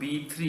B3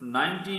90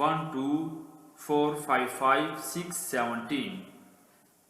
1 2 4 5 5 6 17।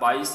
22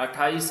28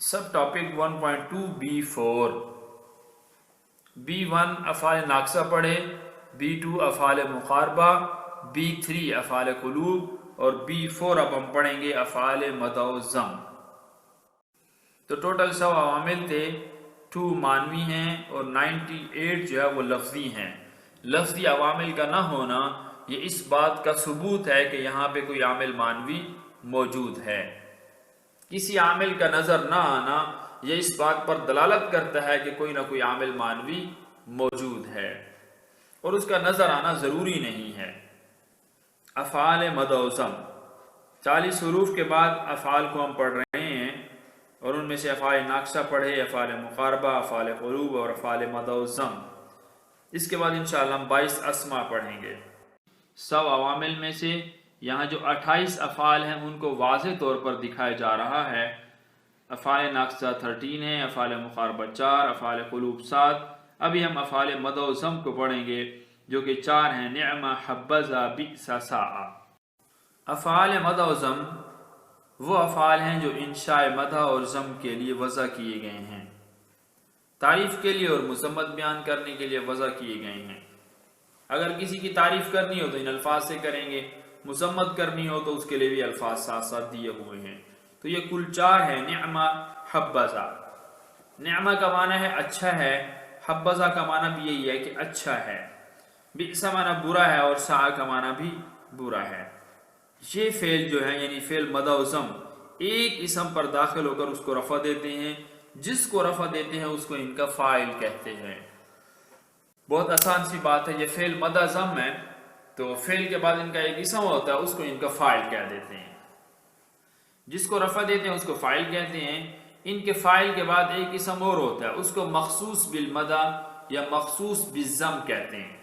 سب topic 1.2 B4 B1 افعال ناقصہ پڑھے، B2 افعال مقاربہ، B3 افعال قلوب اور B4 اب ہم پڑھیں گے افعال مدح و ذم۔ تو ٹوٹل 100 عوامل تھے، 2 معنوی ہیں اور 98 جو ہے وہ لفظی ہیں۔ لفظی عوامل کا نہ ہونا یہ اس بات کا ثبوت ہے کہ یہاں پہ کوئی عامل معنوی موجود ہے۔ کسی عامل کا نظر نہ آنا یہ اس بات پر دلالت کرتا ہے کہ کوئی نہ کوئی عامل معنوی موجود ہے، اور اس کا نظر آنا ضروری نہیں ہے۔ افعال مدح و ذم، 40 حروف کے بعد افعال کو ہم پڑھ رہے ہیں، اور ان میں سے افعال ناقصہ پڑھے، افعال مقاربہ، افعال قلوب اور افعال مدح و ذم۔ اس کے بعد انشاءاللہ ہم 22 اسما پڑھیں گے۔ 100 عوامل میں سے یہاں جو 28 افعال ہیں ان کو واضح طور پر دکھایا جا رہا ہے۔ افعال ناقصہ 13 ہیں، افعال مقاربہ 4، افعال قلوب 7۔ ابھی ہم افعال مدح و ذم کو پڑھیں گے جو کہ 4 ہیں، نعم، حبذا، بئس، ساء۔ افعال مدح و ذم وہ افعال ہیں جو انشاء مدح اور ذم کے لیے وضع کیے گئے ہیں، تعریف کے لیے اور مذمت بیان کرنے کے لیے وضع کیے گئے ہیں۔ اگر کسی کی تعریف کرنی ہو تو ان الفاظ سے کریں گے، مذمت کرنی ہو تو اس کے لیے بھی الفاظ ساتھ ساتھ دیے ہوئے ہیں۔ تو یہ کل 4 ہیں، نعم، حبذا۔ نعم کا معنی ہے اچھا ہے، حبذا کا معنی بھی یہی ہے کہ اچھا ہے، بئس معنی برا ہے اور ساء کا معنی بھی برا ہے۔ یہ فعل جو ہے یعنی فعل مدح و ذم ایک اسم پر داخل ہو کر اس کو رفع دیتے ہیں، جس کو رفع دیتے ہیں اس کو ان کا فاعل کہتے ہیں۔ بہت آسان سی بات ہے، یہ فعل مدح ذم ہے تو فعل کے بعد ان کا ایک اسم ہوتا ہے، اس کو ان کا فاعل کہہ دیتے ہیں۔ جس کو رفع دیتے ہیں اس کو فاعل کہتے ہیں۔ ان کے فاعل کے بعد ایک اسم اور ہوتا ہے، اس کو مخصوص بالمدح یا مخصوص بالذم کہتے ہیں۔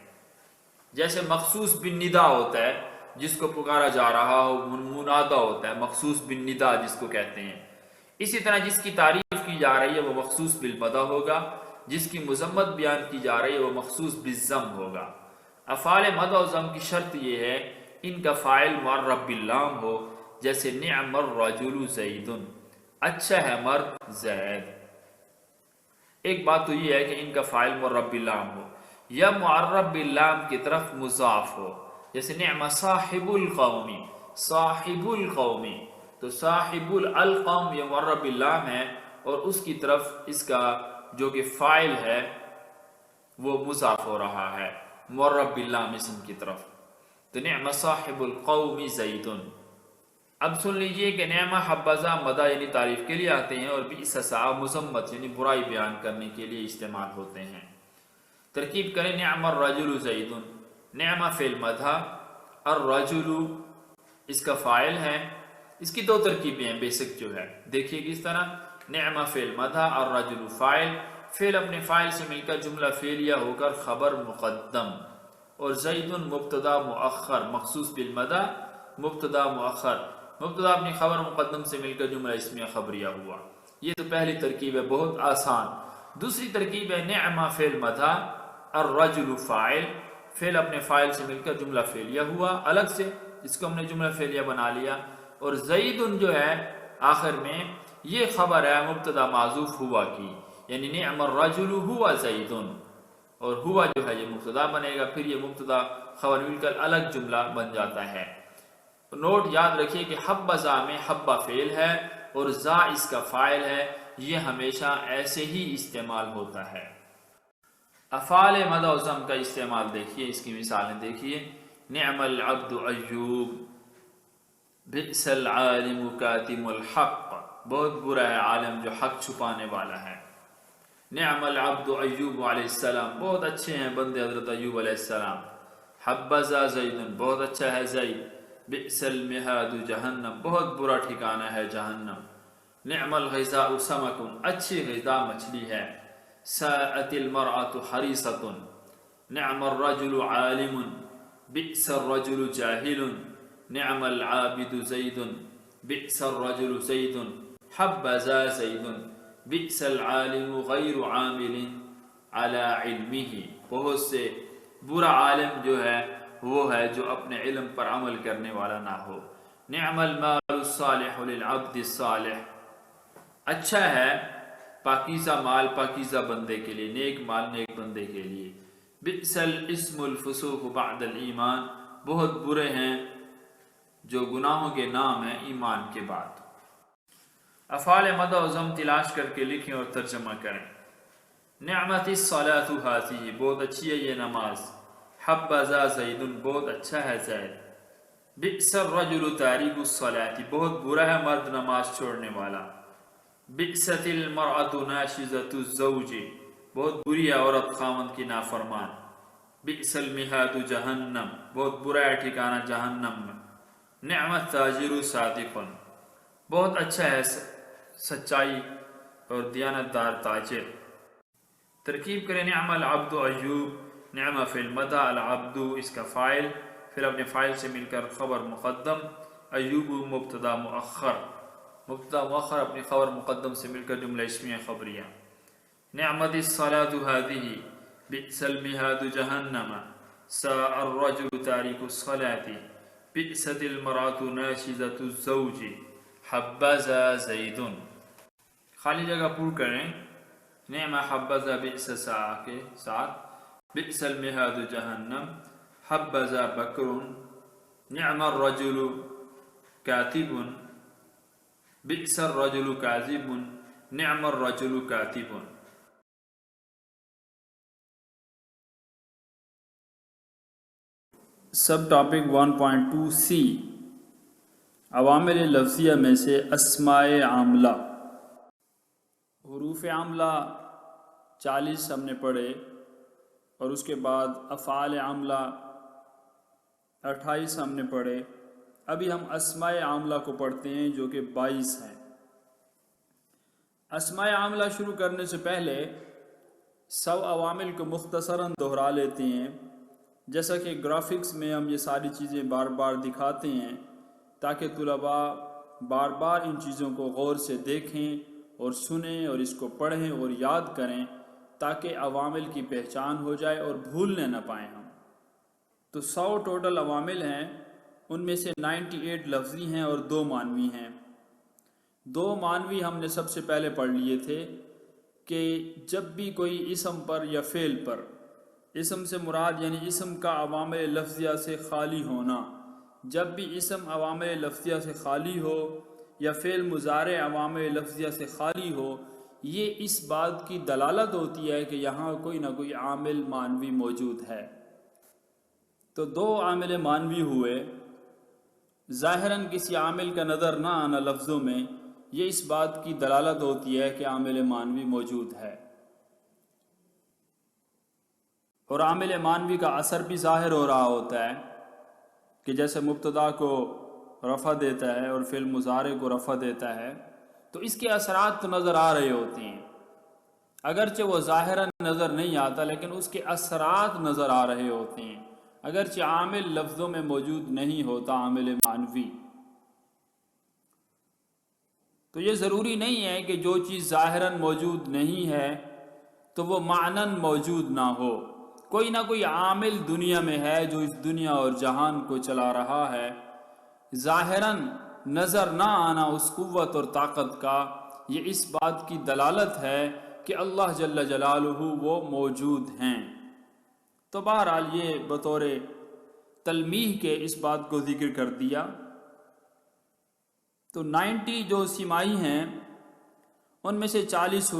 جیسے مخصوص بالندا ہوتا ہے، جس کو پکارا جا رہا ہو، منادہ ہوتا ہے، مخصوص بالندا جس کو کہتے ہیں۔ اسی طرح جس کی تعریف کی جا رہی ہے وہ مخصوص بالمدح ہوگا، جس کی مذمت بیان کی جا رہی ہے وہ مخصوص بالذم ہوگا۔ افعال مدح و ذم کی شرط یہ ہے ان کا فاعل معرب باللام ہو، جیسے نعم الرجل زید، اچھا ہے مرد زید۔ ایک بات تو یہ ہے کہ ان کا فاعل معرب باللام ہو یا معرب باللام کی طرف مضاف ہو، جیسے نعم صاحب القوم، صاحب القوم، تو صاحب القوم یہ معرب باللام ہے اور اس کی طرف اس کا جو کہ فاعل ہے وہ مضاف ہو رہا ہے معرب باللام اسم کی طرف، تو نعم صاحب القوم زید۔ اب سن لیجئے کہ نعم، حبذا مدح یعنی تعریف کے لیے آتے ہیں، اور بئس، ساء مذمت یعنی برائی بیان کرنے کے لیے استعمال ہوتے ہیں۔ ترکیب کریں، نعم الرجل زید، نعم فعل مدح، الرجل اس کا فاعل ہے۔ اس کی 2 ترکیبیں ہیں بیسک جو ہے، دیکھیے کس طرح، نعم فعل مدح، الرجل فاعل، فعل اپنے فاعل سے مل کر جملہ فعلیہ ہو کر خبر مقدم، اور زید مبتدا مؤخر، مخصوص بالمدح مبتدا مؤخر، مبتدا اپنی خبر مقدم سے مل کر جملہ اسمیہ خبریہ ہوا۔ یہ تو پہلی ترکیب ہے، بہت آسان۔ دوسری ترکیب ہے، نعم فعل مدح، الرجل فاعل، فعل اپنے فاعل سے مل کر جملہ فعلیہ ہوا الگ سے، اس کو ہم نے جملہ فعلیہ بنا لیا، اور زید جو ہے آخر میں یہ خبر ہے مبتدا معذوف ہوا کی، یعنی نعم الرجل ہوا زید، اور ہوا جو ہے یہ مبتدا بنے گا، پھر یہ مبتدا خبر مل کر الگ جملہ بن جاتا ہے۔ نوٹ یاد رکھیے کہ حبذا میں حبہ فعل ہے اور ذا اس کا فاعل ہے، یہ ہمیشہ ایسے ہی استعمال ہوتا ہے۔ افعال مدح و ذم کا استعمال دیکھیے، اس کی مثالیں دیکھیے، نعم العبد ایوب، بئس العالم کاتم الحق، بہت برا ہے عالم جو حق چھپانے والا ہے۔ نعم العبد ایوب علیہ السلام، بہت اچھے ہیں بندے حضرت ایوب علیہ السلام۔ حبذا زید، بہت اچھا ہے زید۔ بئس المہاد جہنم، بہت برا ٹھکانہ ہے جہنم۔ نعم الغذاء سمک، اچھی غذا مچھلی ہے۔ ساءت المرأة حریصة، نعم الرجل عالم، بئس الرجل جاہل۔ نعم العابد زید، بئس الرجل زید۔ حبذا زید، بئس العالم غیر عامل علی علمہ، بہت سے برا عالم جو ہے وہ ہے جو اپنے علم پر عمل کرنے والا نہ ہو۔ نعم المال الصالح للعبد الصالح، اچھا ہے پاکیزہ مال پاکیزہ بندے کے لیے، نیک مال نیک بندے کے لیے۔ بئس الاسم الفسوق بعد الایمان، بہت برے ہیں جو گناہوں کے نام ہیں ایمان کے بعد۔ افعال مدح و ذم تلاش کر کے لکھیں اور ترجمہ کریں۔ نعمت الصلاۃ ہذہ، بہت اچھی ہے یہ نماز۔ حبذا زید، بہت اچھا ہے زید۔ بئس الرجل تارک الصلاۃ، بہت برا ہے مرد نماز چھوڑنے والا۔ بئست المرأۃ ناشزۃ الزوج، بہت بری ہے عورت خاوند کی نافرمان۔ بئس المہاد جہنم، بہت برا ہے ٹھکانہ جہنم میں۔ نعم التاجر صادق، بہت اچھا ہے سچائی اور دیانت دار تاجر۔ ترکیب کریں نعم العبد ایوب، نعم فی المدح، العبد اس کا فاعل، پھر اپنے فاعل سے مل کر خبر مقدم، ایوب مبتدا مؤخر، مبتدا مؤخر اپنی خبر مقدم سے مل کر جملہ اسمیہ خبریہ۔ نعمت الصلاۃ ہذہ، بئس المہاد جہنم، ساء الرجل تارک الصلاۃ، بئست المرأۃ ناشزۃ الزوج، حبذا زید۔ خالی جگہ پر کریں نعم حبذا بئس ساء کے ساتھ، بئس المہاد جہنم، حبذا بکر، نعم الرجل کاتب، بئس الرجل کاذب، نعم الرجل کاتب۔ سب ٹاپک 1.2 سی، عوامل لفظیہ میں سے اسماء عاملہ۔ حروف عاملہ 40 ہم نے پڑھے، اور اس کے بعد افعال عاملہ 28 ہم نے پڑھے۔ ابھی ہم اسماء عاملہ کو پڑھتے ہیں جو کہ 22 ہیں۔ اسماء عاملہ شروع کرنے سے پہلے 100 عوامل کو مختصراً دہرا لیتے ہیں، جیسا کہ گرافکس میں ہم یہ ساری چیزیں بار بار دکھاتے ہیں تاکہ طلباء بار بار ان چیزوں کو غور سے دیکھیں اور سنیں اور اس کو پڑھیں اور یاد کریں، تاکہ عوامل کی پہچان ہو جائے اور بھولنے نہ پائیں ہم۔ تو 100 ٹوٹل عوامل ہیں، ان میں سے 98 لفظی ہیں اور 2 معنوی ہیں۔ 2 معنوی ہم نے سب سے پہلے پڑھ لیے تھے کہ جب بھی کوئی اسم پر یا فعل پر، اسم سے مراد یعنی اسم کا عوامل لفظیہ سے خالی ہونا، جب بھی اسم عوامل لفظیہ سے خالی ہو یا فعل مضارع عوامل لفظیہ سے خالی ہو، یہ اس بات کی دلالت ہوتی ہے کہ یہاں کوئی نہ کوئی عامل معنوی موجود ہے۔ تو 2 عامل معنوی ہوئے، ظاہراً کسی عامل کا نظر نہ آنا لفظوں میں، یہ اس بات کی دلالت ہوتی ہے کہ عامل معنوی موجود ہے۔ اور عامل معنوی کا اثر بھی ظاہر ہو رہا ہوتا ہے کہ جیسے مبتدا کو رفع دیتا ہے اور فعل مضارع کو رفع دیتا ہے، تو اس کے اثرات تو نظر آ رہے ہوتے ہیں، اگرچہ وہ ظاہراً نظر نہیں آتا لیکن اس کے اثرات نظر آ رہے ہوتے ہیں، اگرچہ عامل لفظوں میں موجود نہیں ہوتا عامل معنوی۔ تو یہ ضروری نہیں ہے کہ جو چیز ظاہراً موجود نہیں ہے تو وہ معناً موجود نہ ہو۔ کوئی نہ کوئی عامل دنیا میں ہے جو اس دنیا اور جہان کو چلا رہا ہے۔ ظاہراً نظر نہ آنا اس قوت اور طاقت کا، یہ اس بات کی دلالت ہے کہ اللہ جل جلالہ وہ موجود ہیں۔ تو بہرحال یہ بطور تلمیح کے اس بات کو ذکر کر دیا۔ تو 90 جو سیمائی ہیں ان میں سے 40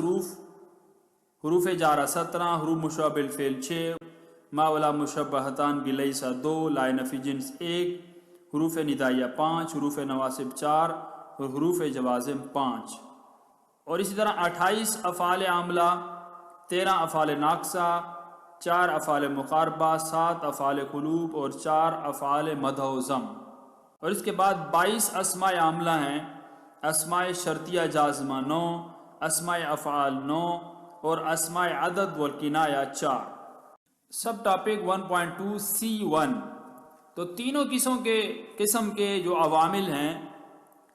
حروف جارہ 17، حروف مشبہ بالفعل 6، ما ولا مشبہتان بلیس 2، لا نفی جنس 1، حروف ندائیہ 5، حروف نواسب 4 اور حروف جوازم 5۔ اور اسی طرح 28 افعال عاملہ، 13 افعال ناقصہ، 4 افعال مقاربہ، 7 افعال قلوب اور 4 افعال مدح و ذم۔ اور اس کے بعد 22 اسماء عاملہ ہیں، اسماء شرطیہ جازمہ 9، اسماء افعال 9 اور اسماء عدد والکنایہ 4۔ سب ٹاپک 1.2 C1۔ تو تینوں قسم کے جو عوامل ہیں،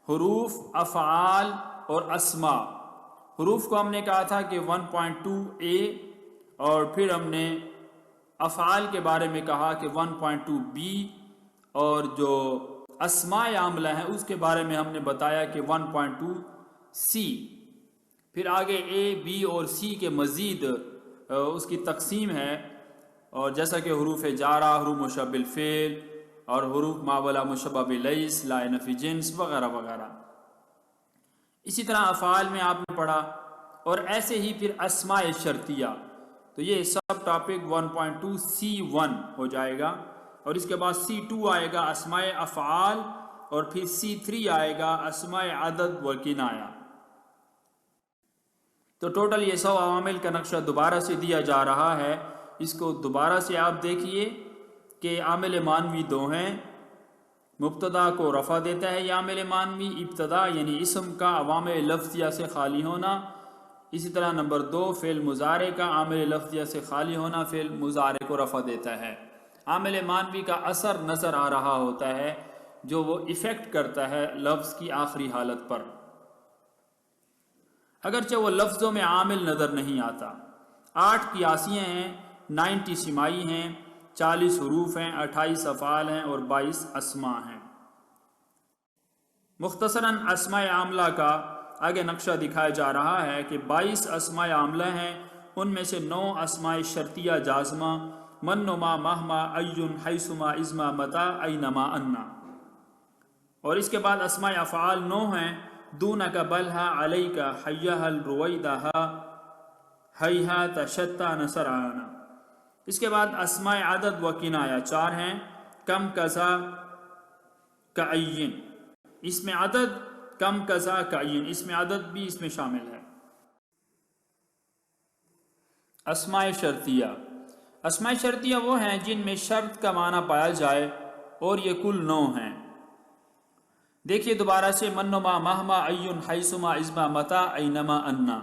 حروف، افعال اور اسماء۔ حروف کو ہم نے کہا تھا کہ 1.2A، اور پھر ہم نے افعال کے بارے میں کہا کہ 1.2B، اور جو اسماء عاملہ ہیں اس کے بارے میں ہم نے بتایا کہ 1.2C۔ پھر آگے اے بی اور سی کے مزید اس کی تقسیم ہے، اور جیسا کہ حروف جارہ، حروف مشبہ بالفعل اور حروف مابلا مشبہ بلیس، لا نفی جنس وغیرہ وغیرہ۔ اسی طرح افعال میں آپ نے پڑھا، اور ایسے ہی پھر اسماء شرطیہ، تو یہ سب ٹاپک 1.2 C1 ہو جائے گا، اور اس کے بعد C2 آئے گا اسماء افعال، اور پھر C3 آئے گا اسماء عدد و کنایہ۔ تو ٹوٹل یہ 100 عوامل کا نقشہ دوبارہ سے دیا جا رہا ہے۔ اس کو دوبارہ سے آپ دیکھیے کہ عامل مانوی دو ہیں، مبتدا کو رفع دیتا ہے یہ عامل مانوی، ابتدا یعنی اسم کا عوامل لفظیہ سے خالی ہونا، اسی طرح نمبر 2 فعل مضارع کا عامل لفظیہ سے خالی ہونا، فعل مضارع کو رفع دیتا ہے۔ عامل مانوی کا اثر نظر آ رہا ہوتا ہے جو وہ ایفیکٹ کرتا ہے لفظ کی آخری حالت پر، اگرچہ وہ لفظوں میں عامل نظر نہیں آتا۔ 8 قیاسیاں ہیں، 90 سمائی ہیں، 40 حروف ہیں، 28 افعال ہیں اور 22 اسماء ہیں۔ مختصراً اسماء عاملہ کا آگے نقشہ دکھایا جا رہا ہے کہ 22 اسماء عاملہ ہیں، ان میں سے 9 اسماء شرطیہ جازمہ، من ما مہما ایون حیثما ازما متا اینما انا، اور اس کے بعد اسماء افعال 9 ہیں، دونک بلہا علیکا حیہا رویدہا حیہا تشتا نصرانا۔ اس کے بعد اسماء عدد و کنایہ 4 ہیں، کم کذا کعین، اس میں عدد کم کذا کعین، اس میں عدد بھی اس میں شامل ہے۔ اسماء شرطیہ، اسماء شرطیہ وہ ہیں جن میں شرط کا معنی پایا جائے، اور یہ کل 9 ہیں۔ دیکھیے دوبارہ سے، من ما مہما ایون حیثما ازما متا اینما انا،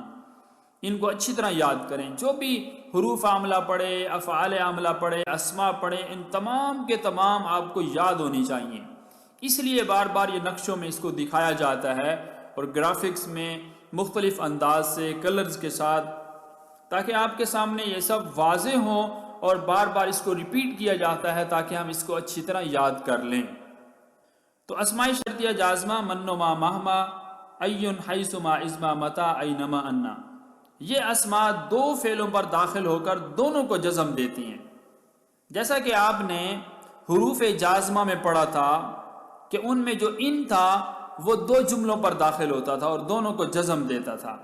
ان کو اچھی طرح یاد کریں۔ جو بھی حروف عاملہ پڑھے، افعال عاملہ پڑھے، اسماء پڑھے، ان تمام کے تمام آپ کو یاد ہونی چاہیے۔ اس لیے بار بار یہ نقشوں میں اس کو دکھایا جاتا ہے اور گرافکس میں مختلف انداز سے کلرز کے ساتھ، تاکہ آپ کے سامنے یہ سب واضح ہوں، اور بار بار اس کو ریپیٹ کیا جاتا ہے تاکہ ہم اس کو اچھی طرح یاد کر لیں۔ تو اسماء شرطیہ جازمہ، من ما مہما ایون حیثما ازما متا اینما انا، یہ اسماء 2 فعلوں پر داخل ہو کر دونوں کو جزم دیتی ہیں۔ جیسا کہ آپ نے حروف جازمہ میں پڑھا تھا کہ ان میں جو ان تھا وہ 2 جملوں پر داخل ہوتا تھا اور دونوں کو جزم دیتا تھا،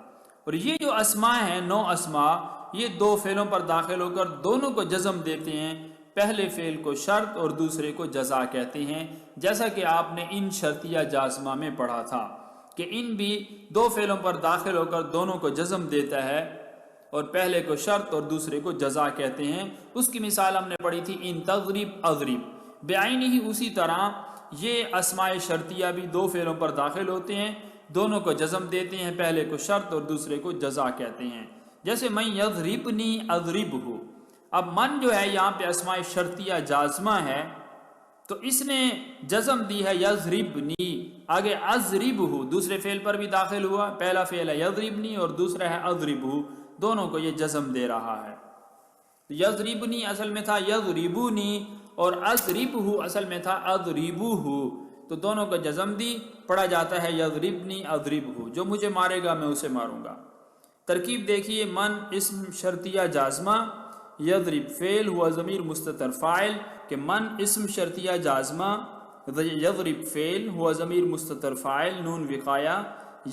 اور یہ جو اسماء ہیں 9 اسماء، یہ 2 فعلوں پر داخل ہو کر دونوں کو جزم دیتے ہیں۔ پہلے فعل کو شرط اور دوسرے کو جزا کہتے ہیں، جیسا کہ آپ نے ان شرطیہ جازمہ میں پڑھا تھا کہ ان بھی 2 فعلوں پر داخل ہو کر دونوں کو جزم دیتا ہے، اور پہلے کو شرط اور دوسرے کو جزا کہتے ہیں۔ اس کی مثال ہم نے پڑھی تھی، ان تضرب اضرب، بعینہ ہی اسی طرح یہ اسماء شرطیہ بھی 2 فعلوں پر داخل ہوتے ہیں، دونوں کو جزم دیتے ہیں، پہلے کو شرط اور دوسرے کو جزا کہتے ہیں۔ جیسے من یضربنی اضربہ، اب من جو ہے یہاں پہ اسماء شرطیہ جازمہ ہے، تو اس نے جزم دی ہے یضربنی، آگے اضربہ دوسرے فعل پر بھی داخل ہوا، پہلا فعل ہے یضربنی اور دوسرا ہے اضربہ، دونوں کو یہ جزم دے رہا ہے۔ یضربنی اصل میں تھا یضربونی، اور اضربہ اصل میں تھا اضربہ، تو دونوں کو جزم دی، پڑھا جاتا ہے یضربنی اضربہ، جو مجھے مارے گا میں اسے ماروں گا۔ ترکیب دیکھیے، من اسم شرطیہ جازمہ، یضرب فعل ہوا ضمیر مستتر فاعل، کہ من اسم شرطیہ جازمہ، یضرب فعل ہوا ضمیر مستتر فاعل نون وقایہ،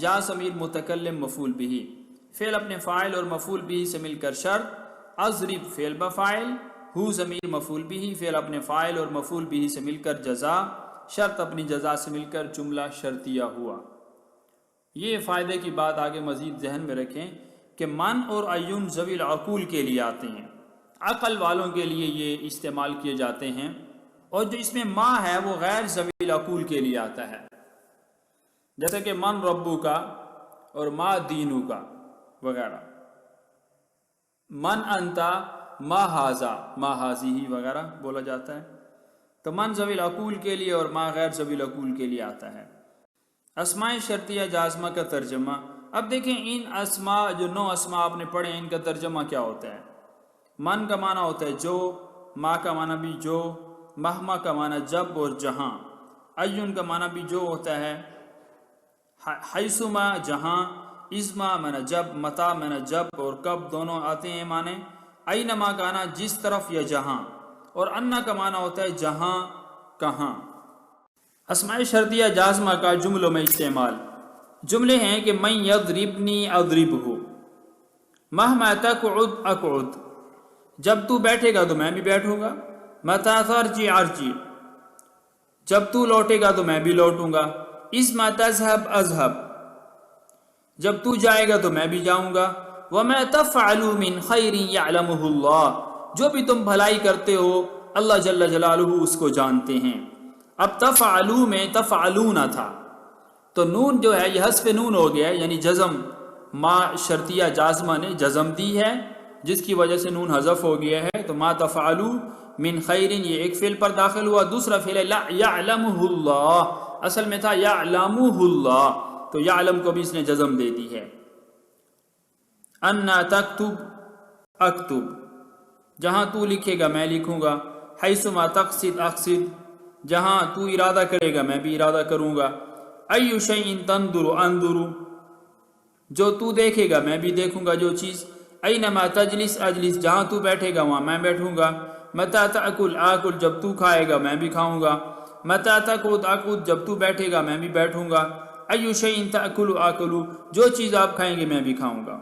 یا ضمیر متکلم مفعول بہ، فعل اپنے فاعل اور مفعول بہ سے مل کر شرط، اضرب فعل بفاعل، ہو ضمیر مفعول بہ، فعل اپنے فاعل اور مفعول بہ سے مل کر جزا، شرط اپنی جزا سے مل کر جملہ شرطیہ ہوا۔ یہ فائدے کی بات آگے مزید ذہن میں رکھیں کہ من اور ایون ذوی العقول کے لیے آتے ہیں، عقل والوں کے لیے یہ استعمال کیے جاتے ہیں، اور جو اس میں ما ہے وہ غیر ذوی العقول کے لیے آتا ہے، جیسے کہ من ربو کا اور ما دینو کا وغیرہ، من انتا ما ہاذا ما ہاذی وغیرہ بولا جاتا ہے۔ تو من ذوی العقول کے لیے اور ما غیر ذوی العقول کے لیے آتا ہے۔ اسماء شرطیہ جازمہ کا ترجمہ، اب دیکھیں ان اسماء جو 9 اسماء آپ نے پڑھے ان کا ترجمہ کیا ہوتا ہے۔ من کا معنی ہوتا ہے جو، ما کا معنی بھی جو، مہما کا معنی جب اور جہاں، ایون کا معنی بھی جو ہوتا ہے، حیثما جہاں، ازما میں نے جب، متا میں نے جب، اور کب دونوں آتے ہیں معنی اینما کانا جس طرف یا جہاں، اور انا کا معنی ہوتا ہے جہاں کہاں۔ اسماء شرطیہ جازمہ کا جملوں میں استعمال، جملے ہیں کہ من یضربنی اضربہ، مہما تقعد اقعد، جب تو بیٹھے گا تو میں بھی بیٹھوں گا، متی ترجع ارجع، جب تو لوٹے گا تو میں بھی لوٹوں گا، اذا تذهب اذهب، جب تو جائے گا تو میں بھی جاؤں گا، وما تفعلوا من خیر یعلمہ اللہ، جو بھی تم بھلائی کرتے ہو اللہ جل جلالہ اس کو جانتے ہیں۔ اب تفعلوا میں تفعلون تھا تو نون جو ہے یہ حذف نون ہو گیا ہے، یعنی جزم، ما شرطیہ جازمہ نے جزم دی ہے جس کی وجہ سے نون حذف ہو گیا ہے، تو ما تفعلوا من خیر یہ ایک فعل پر داخل ہوا، دوسرا فعل ہے یعلمہ اللہ، اصل میں تھا یعلمہ اللہ، تو یعلم کو بھی اس نے جزم دے دی ہے۔ انا تکتب اکتب، جہاں تو لکھے گا میں لکھوں گا، حیثما تقصد اقصد، جہاں تو ارادہ کرے گا میں بھی ارادہ کروں گا، ای شیء تنظر انظر، جو تو دیکھے گا میں بھی دیکھوں گا جو چیز، اینما تجلس اجلس، جہاں تو بیٹھے گا وہاں میں بیٹھوں گا، متی تأکل آکل، جب تو کھائے گا میں بھی کھاؤں گا، متی تقعد اقعد، جب تو بیٹھے گا میں بھی بیٹھوں گا، ای شیء تأکل آکل، جو چیز آپ کھائیں گے میں بھی کھاؤں گا۔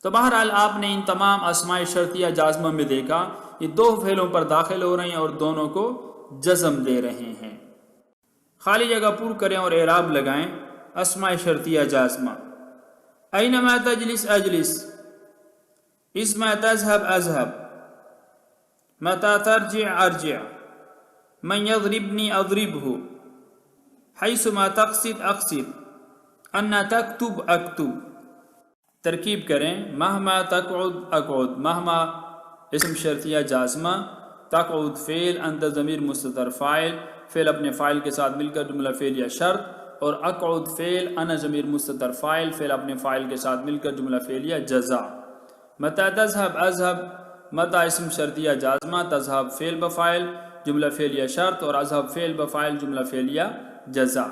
تو بہرحال آپ نے ان تمام اسماء شرطیہ جازمہ میں دیکھا یہ دو فعلوں پر داخل ہو رہے ہیں اور دونوں کو جزم دے رہے ہیں۔ خالی جگہ پر کریں اور اعراب لگائیں۔ اسماء شرطیہ جازمہ، اینما تجلس اجلس، اذا تذهب اذهب، متی ترجع ارجع، من یضربنی اضربہ، حیثما تقصد اقصد، انا تکتب اکتب۔ ترکیب کریں، مہما تقعد اقعد، مہما اسم شرطیہ جازمہ، تقعد فعل، انت ضمیر مستتر فاعل، فعل اپنے فاعل کے ساتھ مل کر جملہ فعل یا شرط، اور اقعد فعل، انا ضمیر مستتر فاعل، فعل اپنے فاعل کے ساتھ مل کر جملہ فعل یا جزا۔ متی تذهب اذهب، متی اسم شرطیہ جازمہ، تذهب فعل بفاعل جملہ فعل یا شرط، اور اذهب فعل بفاعل جملہ فعل یا جزا۔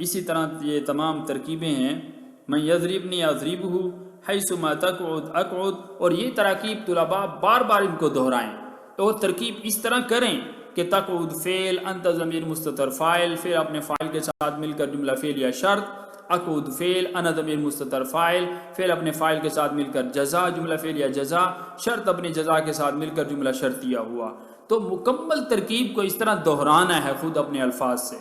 اسی طرح یہ تمام ترکیبیں ہیں، من یضربنی اضربہ، حیثما تقعد اقعد، اور یہ تراکیب طلباء بار بار ان کو دہرائیں اور ترکیب اس طرح کریں کہ تقعد فعل، انت ضمیر مستتر فاعل، فعل اپنے فاعل کے ساتھ مل کر جملہ فعل یا شرط، اقعد فعل، انا ضمیر مستتر فاعل، فعل اپنے فاعل کے ساتھ مل کر جزا، جملہ فعل یا جزا، شرط اپنی جزا کے ساتھ مل کر جملہ شرطیہ ہوا۔ تو مکمل ترکیب کو اس طرح دہرانا ہے خود اپنے الفاظ سے۔